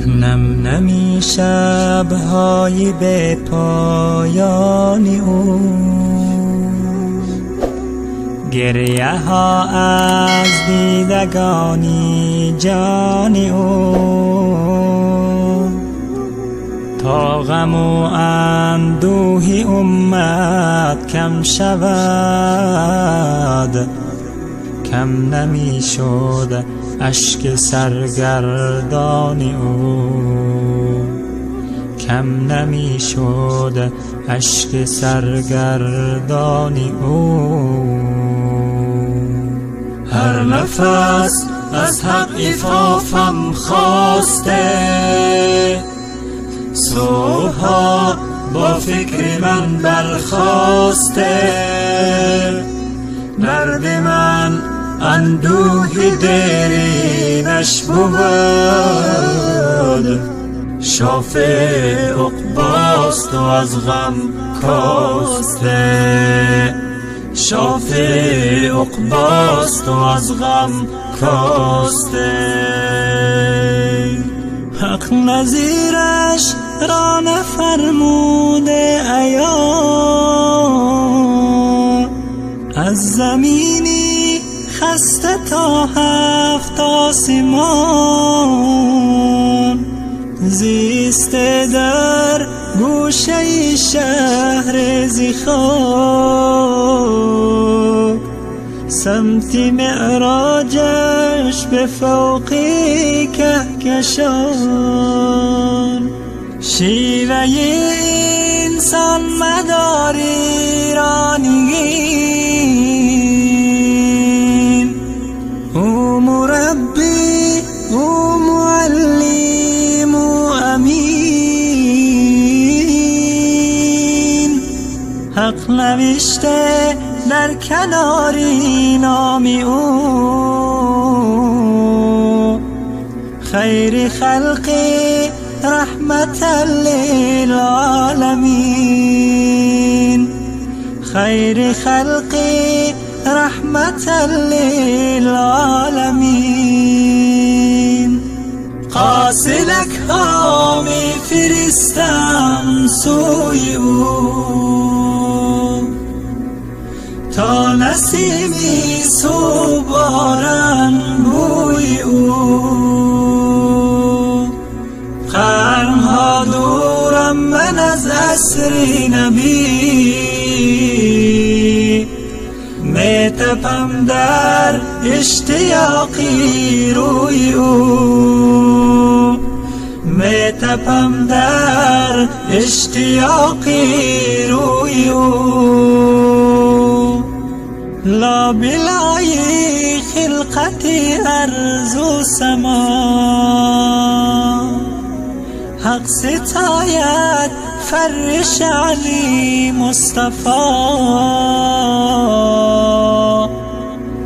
نم نمی شب‌های به پایان او، گریه ها از دیدگانی جان او، تا غم و اندوه امت کم شود، کم نمی شد اشک سرگردان او، کم نمی شد اشک سرگردان او. هر نفس از حق عفافم خواسته، صبحها با فکر من برخاسته، درد من اندوه دیرینش بود، شافع عقباست و از غم کاسته، شافع عقباست و از غم کاسته. حق نظیرش را نفرموده عیان، از زمینی خسته تا هفت آسمان، زیسته در گوشه شهر زیخاک، سمت معراجش به فوقی کهکشان، شیوه انسان مدار ایرانیین، او مربی او معلم و امین، حق نوشته در کناری نامی او، خیر خلقی رحمتا للعالمین، خیر خلقی رحمتا للعالمین. قاصدک ها می فرستم سوی او، تا نسیمی صبح آرن بوی او، قرنها دورم من از عصر نبی، می تپم در اشتیاقی روی او، می تپم در اشتیاقی روی او. لا بلای خلقت ارض و سما، حق ستاید فرش علی مصطفی،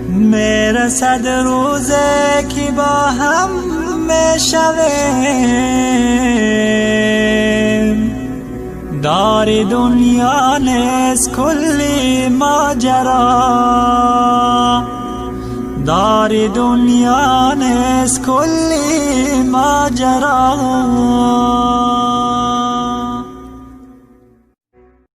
میرسد روزه که با هم میشویم، دار دنیا نیز کلی ماجرا، دار دنیا نیز کلی ماجرا.